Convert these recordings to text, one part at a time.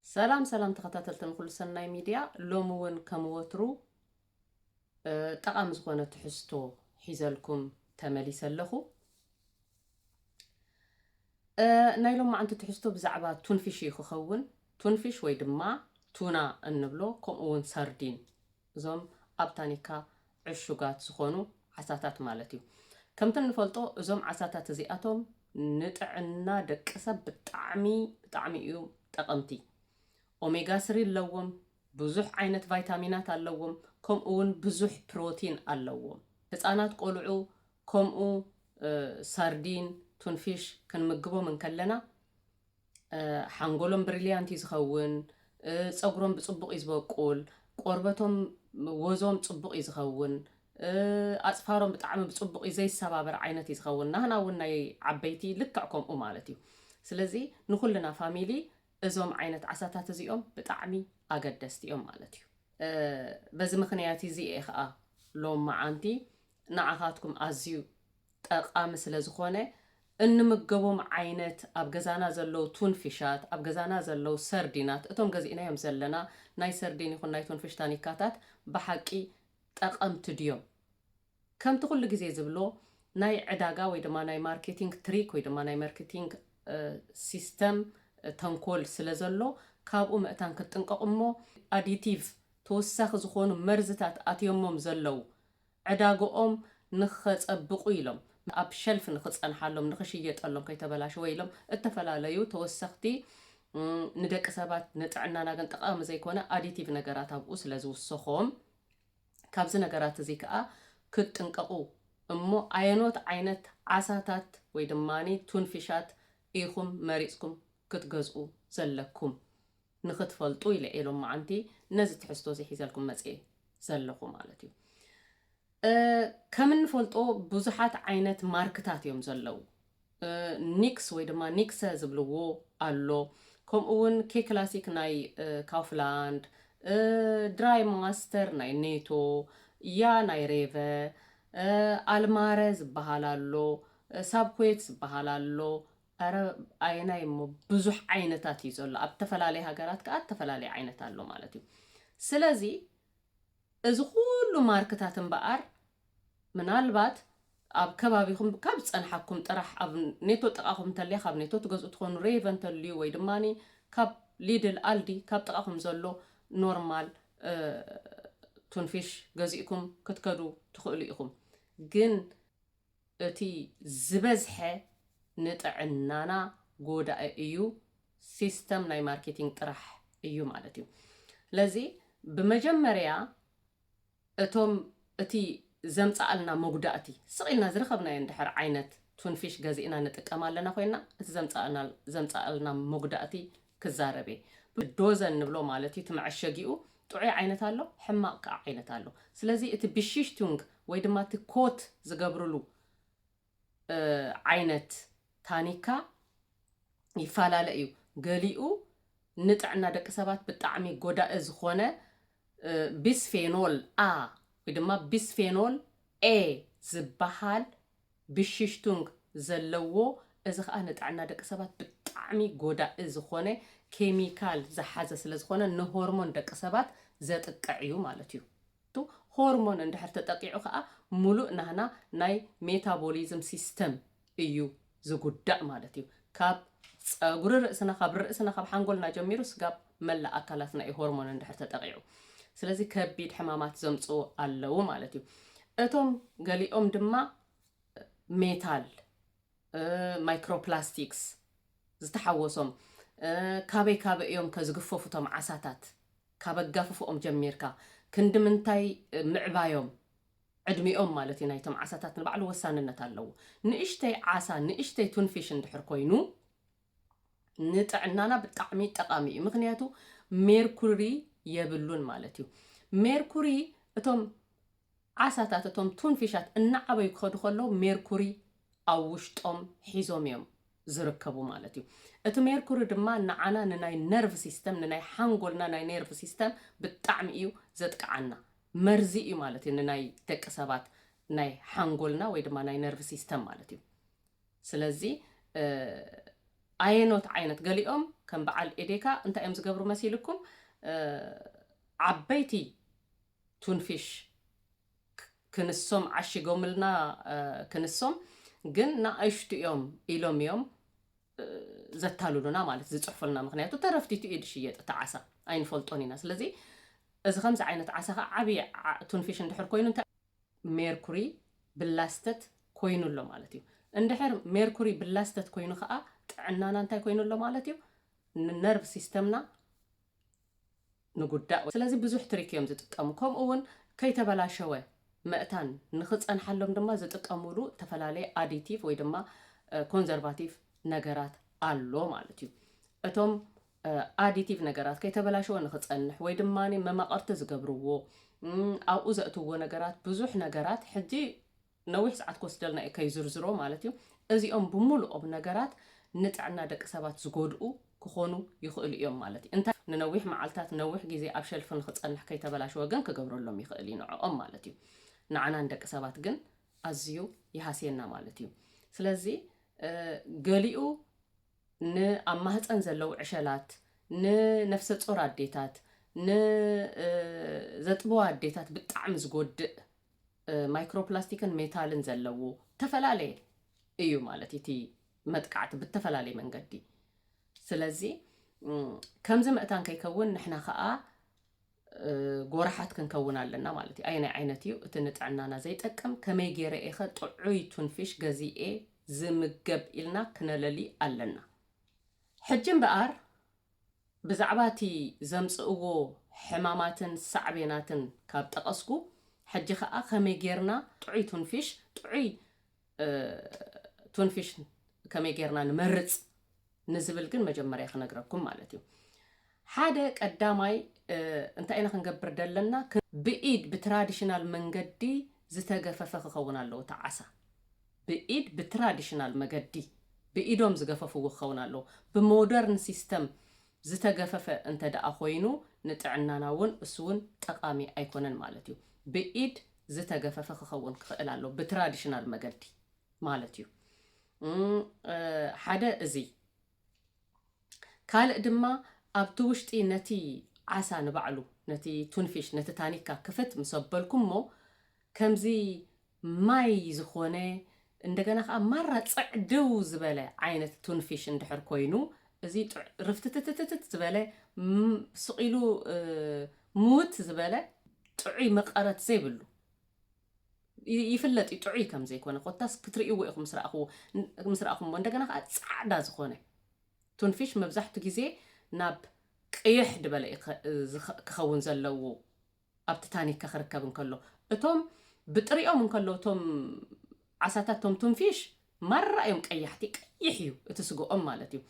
ሰላም ተኸታተልተን ኩሉ ሰናይ ሚድያ ሎሚ እውን ከም ወትሩ ጠቃሚ ዝኾነ ትሕዝቶ ሒዘልኩም ተመሊሰ ኣለኹ። ናይ ሎሚ መዓልቲ ትሕዝቶ ብዛዕባ ቱንፊሽ ክኸውን ቱንፊሽ ወይ ድማ ቱና እንብሎ ከምኡ እውን ሰርዲን እዞም ኣብ ታኒካ ዕሹጋት ዝኾኑ ዓሳታት ማለት እዩ። ከምቲ ንፈልጦ እዞም ዓሳታት እዚኣቶም ንጥዕና ደቂ ሰብ ብጣዕሚ እዩ ጠቐምቲ። ኦሜጋ 3 ኣለዎም፣ ብዙሕ ዓይነት ቫይታሚናት ኣለዎም፣ ከምኡ እውን ብዙሕ ፕሮቲን ኣለዎም። ህፃናት ቆልዑ ከምኡ ሳርዲን ቱንፊሽ ክንምግቦም እንከለና ሓንጎሎም ብሪልያንቲ ዝኸውን፣ ፀጉሮም ብፅቡቅ ዝበቁል፣ ቆርበቶም ወዞም ፅቡቅ ዝኸውን፣ ኣፅፋሮም ብጣዕሚ ብፅቡቅ ዘይሰባበር ዓይነት ዝኸውን ናህና እውን ናይ ዓበይቲ ልክዕ ከምኡ ማለት እዩ። ስለዚ ንኩልና ፋሚሊ እዞም ዓይነት ዓሳታት እዚኦም ብጣዕሚ ኣገደስቲ እዮም ማለት እዩ። በዚ ምክንያት እዚ ከዓ ሎም መዓንቲ ንዓኻትኩም ኣዝዩ ጠቃሚ ስለ ዝኾነ እንምገቦም ዓይነት ኣብ ገዛና ዘለው ቱንፊሻት ኣብ ገዛና ዘለው ሰርዲናት እቶም ገዚእናዮም ዘለና ናይ ሰርዲን ይኹን ናይ ቱንፊሽ ታኒካታት ብሓቂ ጠቐምቲ ድዮም? ከምቲ ኩሉ ግዜ ዝብሎ ናይ ዕዳጋ ወይ ድማ ናይ ማርኬቲንግ ትሪክ ወይ ድማ ናይ ማርኬቲንግ ሲስተም ተንኮል ስለ ዘሎ ካብኡ ምእታን ክትጥንቀቁ እሞ ኣዲቲቭ ተወሳኺ ዝኾኑ መርዝታት ኣትዮሞም ዘለው ዕዳግኦም ንኸፀብቁ ኢሎም ኣብ ሸልፍ ንኽፀንሓሎም ንኽሽየጠሎም ከይተበላሸወ ኢሎም እተፈላለዩ ተወሰኽቲ ንደቂ ሰባት ንጥዕናና ግን ጠቃሚ ዘይኮነ ኣዲቲቭ ነገራት ኣብኡ ስለ ዝውሰኾም ካብዚ ነገራት እዚ ከዓ ክትጥንቀቁ እሞ ኣየኖት ዓይነት ዓሳታት ወይ ድማኒ ቱንፊሻት ኢኹም መሪፅኩም ክትገዝኡ ዘለኩም ንኽትፈልጡ ኢለ ኤሎም መዓንቲ ነዚ ትሕዝቶ ሒዘልኩም መፅአ ዘለኹ ማለት እዩ። ከም እንፈልጦ ብዙሓት ዓይነት ማርክታት እዮም ዘለው። ኒክስ ወይ ድማ ኒክሰ ዝብልዎ ኣሎ፣ ከምኡ እውን ኬ ክላሲክ ናይ ካውፍላንድ፣ ድራይ ማስተር ናይ ኔቶ፣ ያ ናይ ሬቨ፣ ኣልማረ ዝበሃል ኣሎ፣ ሳብኮት ዝበሃል ኣሎ። ኣረ ኣይናይ እሞ ብዙሕ ዓይነታት እዩ ዘሎ። ኣብ ተፈላለየ ሃገራት ከዓ ተፈላለየ ዓይነት ኣሎ ማለት እዩ። ስለዚ እዚ ኩሉ ማርክታት እምበኣር ምናልባት ኣብ ከባቢኹም ካብ ፀንሓኩም ጥራሕ ኣብ ኔቶ ጥቃኹም እንተልያ ካብ ኔቶ ትገዝኡ ትኾኑ፣ ሬቨ እንተልዩ ወይ ድማኒ ካብ ሊድል ኣልዲ ካብ ጥቃኹም ዘሎ ኖርማል ቱንፊሽ ገዚእኩም ክትከዱ ትኽእሉ ኢኹም። ግን እቲ ዝበዝሐ ንጥዕናና ጎዳኢ እዩ፣ ሲስተም ናይ ማርኬቲንግ ጥራሕ እዩ ማለት እዩ። ለዚ ብመጀመርያ እቶም እቲ ዘምፃኣልና መጉዳእቲ ስቂልና ዝረኸብናዮ እንድሕር ዓይነት ቱንፊሽ ገዚእና ንጥቀም ኣለና ኮይና እቲ ዘምፃኣልና መጉዳእቲ ክዛረበ ዶዘን ንብሎ ማለት እዩ። ትመዐሸጊኡ ጥዑይ ዓይነት ኣሎ፣ ሕማቅ ከዓ ዓይነት ኣሎ። ስለዚ እቲ ብሽሽቱንግ ወይ ድማ እቲ ኮት ዝገብርሉ ዓይነት ታኒካ ይፈላለ እዩ። ገሊኡ ንጥዕና ደቂ ሰባት ብጣዕሚ ጎዳኢ ዝኾነ ቢስፌኖል አ ወይ ድማ ቢስፌኖል ኤ ዝበሃል ብሽሽቱንግ ዘለዎ፣ እዚ ከዓ ንጥዕና ደቂ ሰባት ብጣዕሚ ጎዳኢ ዝኾነ ኬሚካል ዝሓዘ ስለ ዝኾነ ንሆርሞን ደቂ ሰባት ዘጥቅዕ እዩ ማለት እዩ። ሆርሞን እንድሕር ተጠቂዑ ከዓ ሙሉእ ናህና ናይ ሜታቦሊዝም ሲስተም እዩ ዝጉዳእ ማለት እዩ። ካብ ፀጉሪ ርእስና ካብ ሓንጎልና ጀሚሩ ስጋብ መላእ ኣካላትና እዩ ሆርሞን እንድሕር ተጠቂዑ። ስለዚ ከቢድ ሕማማት ዘምፅኡ ኣለው ማለት እዩ። እቶም ገሊኦም ድማ ሜታል፣ ማይክሮፕላስቲክስ ዝተሓወሶም ካበይ እዮም ከዝግፈፉቶም ዓሳታት ካብ ኣጋፍፎኦም ጀሚርካ ክንዲ ምንታይ ምዕባዮም ዕድሚኦም ማለት እዩ። ናይቶም ዓሳታት ንባዕሉ ወሳንነት ኣለዎ። ንእሽተይ ዓሳ ንእሽተይ ቱንፊሽ እንድሕር ኮይኑ ንጥዕናና ብጣዕሚ ጠቃሚ እዩ። ምክንያቱ ሜርኩሪ የብሉን ማለት እዩ። ሜርኩሪ እቶም ዓሳታት እቶም ቱንፊሻት እናዓበዩ ክኸዱ ከለው ሜርኩሪ ኣብ ውሽጦም ሒዞም እዮም ዝርከቡ ማለት እዩ። እቲ ሜርኩሪ ድማ ንዓና ንናይ ነርቭ ሲስተም ንናይ ሓንጎልና ናይ ነርቭ ሲስተም ብጣዕሚ እዩ ዘጥቅዓና፣ መርዚ እዩ ማለት እዩ ንናይ ደቂ ሰባት ናይ ሓንጎልና ወይ ድማ ናይ ነርቭ ሲስተም ማለት እዩ። ስለዚ ኣየኖት ዓይነት ገሊኦም كم بعل إيديكا أنت أمز قبرو مسيلكم عبيتي تونفيش كنسوم عشي قوملنا كنسوم قلنا أيشت يوم إلوم يوم زتالولنا مالت زي صحفلنا مخنياتو ترفتي تيد شيء تعسى أين فلطوني ناس لذي إذا خمس عينة عسى عبي تونفيش اندحر كوينو انت ميركوري بلاستت كوينو له مالتيو اندحر ميركوري بلاستت كوينو خا طعنانا انت كوينو له مالتيو النيرف سيستمنا نقدا ስለዚህ ብዙሕ ትሪክ እዮም ዝጥቀሙ ከምኡውን ከይተበላሸወ መእታን ንኽፀንሓሎም ድማ ዝጥቀሙሉ ተፈላለየ አዲቲቭ ወይ ድማ ኮንዘርቫቲቭ ነገራት አሎ ማለት እዩ እቶም አዲቲቭ ነገራት ከይተበላሸወ ንኽፀንሕ ወይ ድማ መማቐርቲ ዝገብርዎ ኣብኡ ዘእትዎ ነገራት ብዙሕ ነገራት ሕጂ ነዊሕ ሰዓት ክወስደልና ከይዝርዝሮ ማለት እዩ እዚኦም ብምሉኦም ነገራት ንጥዕና ደቂ ሰባት ዝጎድኡ ክኾኑ ይኽእሉ እዮም ማለት እዩ እንታይ ንነዊሕ መዓልታት ነዊሕ ግዜ ኣብ ሸልፍ ንኽፀንሕ ከይተበላሸወ ግን ክገብረሎም ይኽእል ይንዕኦም ማለት እዩ ንዓና ደቂ ሰባት ግን ኣዝዩ ይሃስየና ማለት እዩ ስለዚ ገሊኡ ንኣብ ማህፀን ዘለው ዕሸላት ንነፍሰ ጾር ኣዴታት ንዘጥብዋ ኣዴታት ብጣዕሚ ዝጎድእ ማይክሮፕላስቲክን ሜታልን ዘለዎ ተፈላለየ እዩ ማለት እቲ መጥቃዕቲ ብተፈላለየ መንገዲ ስለዚ ከምዚ ምእታን ከይከውን ንሕና ከዓ ጎራሓት ክንከውን ኣለና ማለት እዩ ኣይናይ ዓይነት እዩ እቲ ንጥዕናና ዘይጠቅም ከመይ ገይረ ኢኸ ጥዑይ ቱንፊሽ ገዚኤ ዝምገብ ኢልና ክነለሊ ኣለና ሕጂ እምበኣር ብዛዕባ እቲ ዘምፅእዎ ሕማማትን ሳዕቤናትን ካብ ጠቐስኩ ሕጂ ከዓ ከመይ ጌርና ጥዑይ ቱንፊሽ ከመይ ጌርና ንመርፅ ንዝብል ግን መጀመርያ ክነግረኩም ማለት እዩ ሓደ ቀዳማይ እንታይ ኢና ክንገብር ደለና ብኢድ ብትራዲሽናል መንገዲ ዝተገፈፈ ክኸውን ኣለዎ ተዓሳ ብኢድ ብትራዲሽናል መገዲ ብኢዶም ዝገፈፍዎ ክኸውን ኣለዎ ብሞደርን ሲስተም ዝተገፈፈ እንተ ደኣ ኮይኑ ንጥዕናና እውን እሱ እውን ጠቃሚ ኣይኮነን ማለት እዩ ብኢድ ዝተገፈፈ ክኸውን ክኽእል ኣለዎ ብትራዲሽናል መገዲ ማለት እዩ ሓደ እዚ ካልእ ድማ ኣብቲ ውሽጢ ነቲ ዓሳ ንባዕሉ ነቲ ቱንፊሽ ነቲ ታኒካ ክፍት ምሰበልኩሞ ከምዚ ማይ ዝኾነ እንደገና ከዓ ማራ ፅዕድው ዝበለ ዓይነት ቱንፊሽ እንድሕር ኮይኑ እዚ ርፍትትትትት ዝበለ ስቂሉ ሙት ዝበለ ጥዑይ መቐረት ዘይብሉ ይፍለጥ ጥዑይ ከም ዘይኮነ ኮታስ ክትርእይዎ ኢኹም ምስራእኹም እንደገና ከዓ ፃዕዳ ዝኾነ ቱንፊሽ መብዛሕትኡ ግዜ ናብ ቅይሕ ድበለ ክኸውን ዘለዎ ኣብቲ ታኒካ ክርከብ እንከሎ እቶም ብጥሪኦም እንከሎ እቶም ዓሳታት እቶም ቱንፊሽ ማራ እዮም ቀያሕቲ ቀይሕ እዩ እቲ ስግኦም ማለት እዩ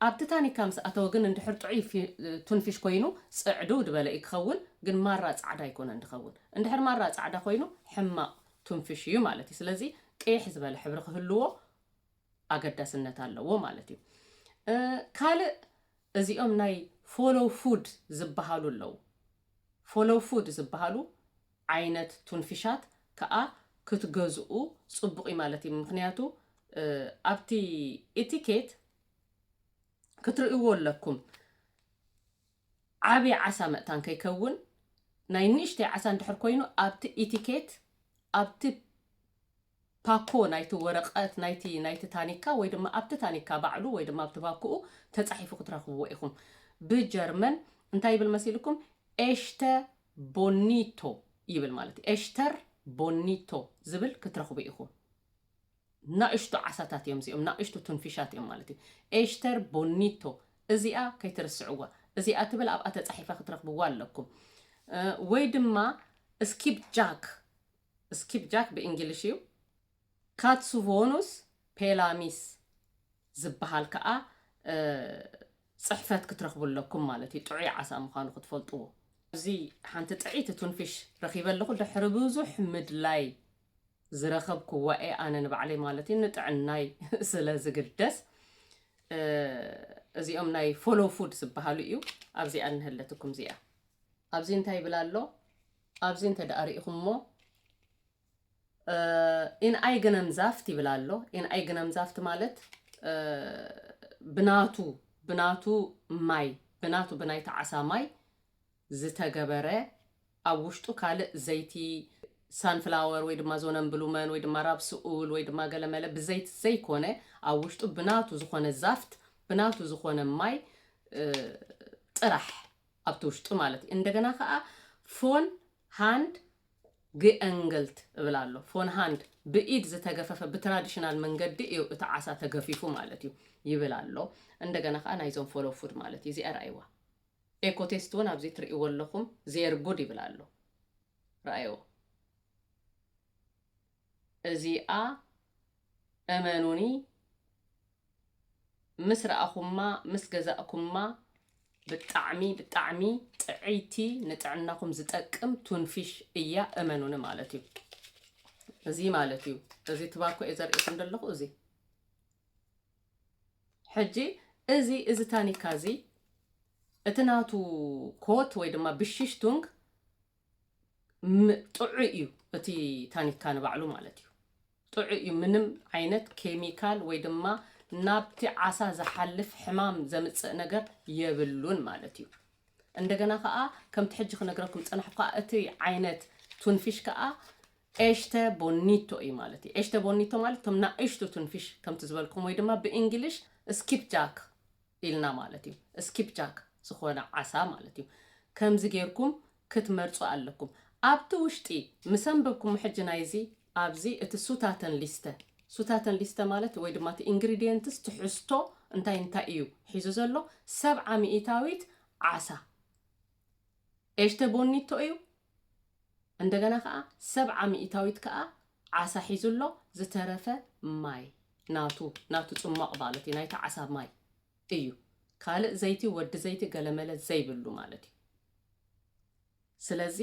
ኣብቲ ታኒካ ምስ ኣተወ ግን እንድሕር ጥዑይ ቱንፊሽ ኮይኑ ፅዕዱ ድበለ ክኸውን ግን ማራ ፃዕዳ ኣይኮነን ድኸውን እንድሕር ማራ ፃዕዳ ኮይኑ ሕማቕ ቱንፊሽ እዩ ማለት እዩ ስለዚ ቀይሕ ዝበለ ሕብሪ ክህልዎ ኣገዳስነት ኣለዎ ማለት እዩ ካልእ እዚኦም ናይ ፎሎ ፉድ ዝበሃሉ ኣለዉ ፎሎ ፉድ ዝበሃሉ ዓይነት ቱንፊሻት ከዓ ክትገዝኡ ፅቡቕ ማለት እዩ ምክንያቱ ኣብቲ ኢቲኬት ክትርእይዎ ኣለኩም ዓብይ ዓሳ መእታን ከይከውን ናይ ንእሽተይ ዓሳ እንድሕር ኮይኑ ኣብቲ ኢቲኬት ኣብቲ ፓኮ ናይቲ ወረቐት ናይቲ ታኒካ ወይ ድማ ኣብቲ ታኒካ ባዕሉ ወይ ድማ ኣብቲ ፓኮኡ ተጻሒፉ ክትረኽብዎ ኢኹም ብጀርመን እንታይ ይብል መሲልኩም ኤሽተ ቦኒቶ ይብል ማለት እዩ ኤሽተር ቦኒቶ ዝብል ክትረኽቡ ኢኹም ናእሽቱ ዓሳታት እዮም እዚኦም ናእሽቱ ቱንፊሻት እዮም ማለት እዩ ኤሽተር ቦኒቶ እዚኣ ከይትርስዕዋ እዚኣ ትብል ኣብኣ ተጻሒፋ ክትረኽብዋ ኣለኩም ወይ ድማ ስኪፕ ጃክ ብእንግሊሽ እዩ ካትሱቮኑስ ፔላሚስ ዝበሃል ከዓ ፅሕፈት ክትረኽቡ ኣለኩም ማለት እዩ ጥዑይ ዓሳ ምዃኑ ክትፈልጥዎ እዚ ሓንቲ ጥዒት ቱንፊሽ ረኺበ ኣለኹ ድሕሪ ብዙሕ ምድላይ ዝረኸብክዋ ኣነ ንባዕለይ ማለት እዩ ንጥዕናይ ስለ ዝግደስ እዚኦም ናይ ፎሎ ፉድ ዝበሃሉ እዩ ኣብዚኣ ንህለትኩም እዚኣ ኣብዚ እንታይ ይብል ኣሎ ኣብዚ እንተ ደኣ ሪኢኹምሞ ኢን ኣይገነም ዛፍት ይብል ኣሎ ኢን ኣይገነም ዛፍት ማለት ብናቱ بناتو ماي بناتو بنايت عسا ماي زتجبره أوشتو كالق زيتي سانفلاور ويدما زونن بلومن ويدما راب سؤول ويدما قلمله بزيت زي كونه أوشتو بناتو زخونه زفت بناتو زخونه ماي طرح أبتوشتو مالتي እንደገና ከአ ፎን ሃንድ ግእንግልት እብላለሁ ፎን ሃንድ ብኢድ ዝተገፈፈ በትራዲሽናል መንገዲ እዩ እቲ ዓሳ ተገፊፉ ማለት እዩ ይብላለሁ እንደገና ከአ ናይዞም ፎሎ ፉድ ማለት እዩ ዚአር አይዋ ኤኮቴስቶን ኣብዚ ትርእይዎ ኣለኹም ዜር ጉድ ይብላለሁ ራእዮ እዚኣ እመኑኒ ምስ ረኣኹማ ምስ ገዛእኩማ ብጣዕሚ ጥዒቲ ንጥዕናኩም ዝጠቅም ቱንፊሽ እያ እመኑኒ ማለት እዩ እዚ ማለት እዩ እዚ ትባኮ እዘርእኩም ደለኹ እዚ ሕጂ እዚ ታኒካ እዚ እትናቱ ኮት ወይ ድማ ብሽሽቱንግ ጥዑይ እዩ እቲ ታኒካ ንባዕሉ ማለት እዩ ጥዑይ እዩ ምንም ዓይነት ኬሚካል ወይ ድማ ናብቲ ዓሳ ዝሓልፍ ሕማም ዘምጽእ ነገር የብሉን ማለት እዩ እንደገና ከአ ከምቲ ሕጂ ክነግረኩም ጽናሕካ እቲ ዓይነት ቱንፊሽ ከአ ኤሽተ ቦኒቶ እዩ ማለት እዩ ኤሽተ ቦኒቶ ማለት ተምና ኤሽቱ ቱንፊሽ ከምቲ ዝበልኩም ወይ ድማ በእንግሊሽ ስኪፕጃክ ኢልና ማለት እዩ ስኪፕጃክ ዝኾነ ዓሳ ማለት እዩ ከምዚ ጌርኩም ክትመርጹ ኣለኩም ኣብቲ ውሽጢ ምሰንበብኩም ሕጂ ናይዚ ኣብዚ እቲ ሱታተን ሊስተ ማለት ወይ ድማ እቲ ኢንግሪዲየንትስ ትሕዝቶ እንታይ እዩ ሒዙ ዘሎ 70 ሚኢታዊት ዓሳ ኤሽተ ቦኒቶ እዩ እንደገና ከአ 70 ሚኢታዊት ከአ ዓሳ ሒዙሎ ዝተረፈ ማይ ናቱ ጽማቕ ማለት እዩ ናይቲ ዓሳ ማይ እዩ ካልእ ዘይቲ ወዲ ዘይቲ ገለመለ ዘይብሉ ማለት እዩ ስለዚ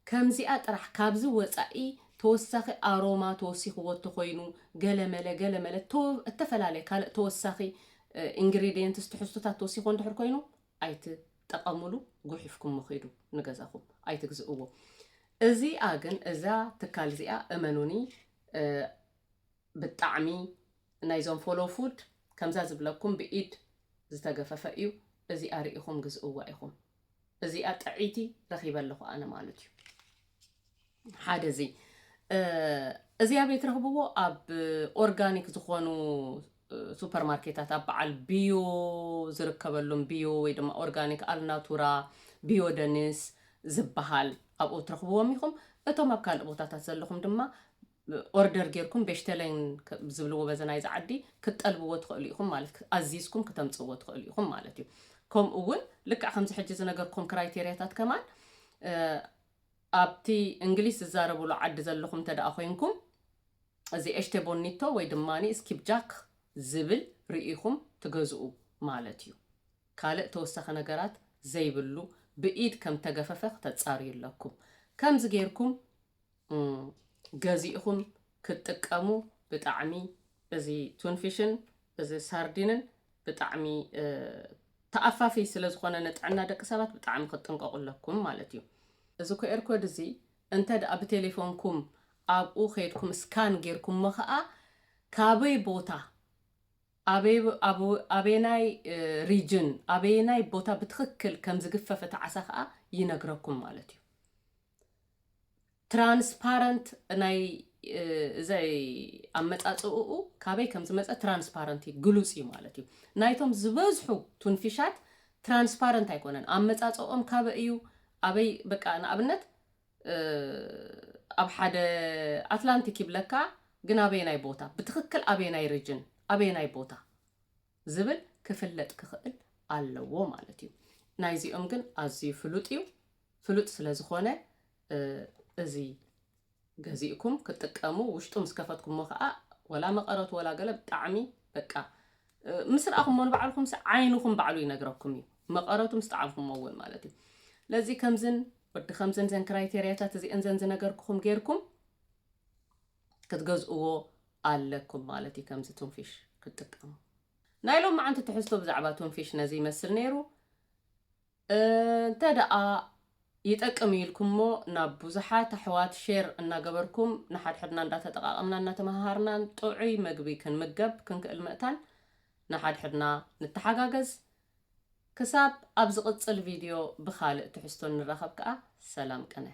ከምዚኣ ጥራሕ ካብዚ ወፃኢ ተወሳኺ ኣሮማ ተወሲኽዎ ተኾይኑ ገለመለ እተፈላለየ ካልእ ተወሳኺ ኢንግሪዲየንትስ ትሕዝቶታት ተወሲኽዎ እንድሕር ኮይኑ ኣይትጠቐሙሉ ጉሒፍኩም ምኺዱ ንገዛኹም ኣይትግዝእዎ እዚኣ ግን እዛ ትካል እዚኣ እመኑኒ ብጣዕሚ ናይዞም ፎሎ ፉድ ከምዛ ዝብለኩም ብኢድ ዝተገፈፈ እዩ እዚኣ ርኢኹም ግዝእዋ ኢኹም እዚኣ ጥዒቲ ረኺበለኹ ኣነ ማለት እዩ ሓደ እዚ እዚኣ ቤት ረኽብዎ ኣብ ኦርጋኒክ ዝኾኑ ሱፐርማርኬታት ኣብ በዓል ቢዮ ዝርከበሎም ቢዮ ወይ ድማ ኦርጋኒክ ኣልናቱራ ቢዮ ደንስ ዝበሃል ኣብኡ ትረኽብዎም ኢኹም እቶም ኣብ ካልእ ቦታታት ዘለኹም ድማ ኦርደር ጌርኩም ቤሽተለይን ዝብልዎ በዘናይ ዝዓዲ ክትጠልብዎ ትኽእሉ ኢኹም ማለት ኣዚዝኩም ክተምጽዎ ትኽእሉ ኢኹም ማለት እዩ ከምኡ እውን ልክዕ ከምዚ ሕጂ ዝነገርኩም ክራይቴርያታት ከማን ኣብቲ እንግሊዝ ዝዛረብሉ ዓዲ ዘለኹም ተደኣ ኮይንኩም እዚ ኤሽተ ቦኒቶ ወይ ድማኒ ስኪፕጃክ ዝብል ርኢኹም ትገዝኡ ማለት እዩ ካልእ ተወሳኺ ነገራት ዘይብሉ ብኢድ ከም ተገፈፈ ተጻርየለኩም ከምዚ ጌርኩም ገዚእኹም ክትጥቀሙ ብጣዕሚ እዚ ቱንፊሽን እዚ ሳርዲንን ብጣዕሚ ተኣፋፊ ስለ ዝኾነ ንጥዕና ደቂ ሰባት ብጣዕሚ ክትጥንቀቁለኩም ማለት እዩ እዚ ኩኤር ኮድ እዚ እንተ ደኣ ብቴሌፎንኩም ኣብኡ ኸይድኩም ስካን ጌርኩም ከዓ ካበይ ቦታ ኣበየናይ ሪጅን ኣበየናይ ቦታ ብትኽክል ከም ዝግፈፈ ተዓሳ ከዓ ይነግረኩም ማለት እዩ ትራንስፓረንት ናይ ዘይ ኣመጻጽኡ ካበይ ከም ዝመጸ ትራንስፓረንት ግሉጽ እዩ ማለት እዩ ናይቶም ዝበዝሑ ቱንፊሻት ትራንስፓረንት ኣይኮነን ኣመጻጽኦም ካበይ እዩ ኣበይ በቃ ንኣብነት ኣብ ሓደ ኣትላንቲክ ይብለካ ግን ኣበየናይ ቦታ ብትኽክል ኣበየናይ ሪጅን ኣበየናይ ቦታ ዝብል ክፍለጥ ክኽእል ኣለዎ ማለት እዩ ናይዚኦም ግን ኣዝዩ ፍሉጥ እዩ ፍሉጥ ስለ ዝኾነ እዚ ገዚእኩም ክትጥቀሙ ውሽጡ ምስ ከፈትኩሞ ከዓ ወላ መቐረት ወላ ገለ ብጣዕሚ በቃ ምስ ረኣኹሞ ንባዕልኩም ዓይንኹም ባዕሉ ይነግረኩም እዩ መቐረቱ ምስ ጣዕምኩም እውን ማለት እዩ ለዚ ከምዝን ወዲ ከምዝን ዘን ክራይቴርያታት እዚአን ዘን ዝነገርኩኹም ጌርኩም ክትገዝእዎ ኣለኩም ማለት እዩ ከምዚ ቱንፊሽ ክትጥቀሙ ናይሎም መዓንቲ ትሕዝቶ ብዛዕባ ቱንፊሽ ነዚ ይመስል ነይሩ እንተ ደኣ ይጠቅም ኢልኩምሞ ናብ ብዙሓት ኣሕዋት ሼር እናገበርኩም ንሓድሕድና እንዳተጠቃቐምና እናተመሃርናን ጥዑይ መግቢ ክንምገብ ክንክእል ምእታን ንሓድሕድና ንተሓጋገዝ ክሳብ ኣብ ዝቕፅል ቪድዮ ብኻልእ ትሕዝቶ ንራኸብ ከዓ ሰላም ቀነ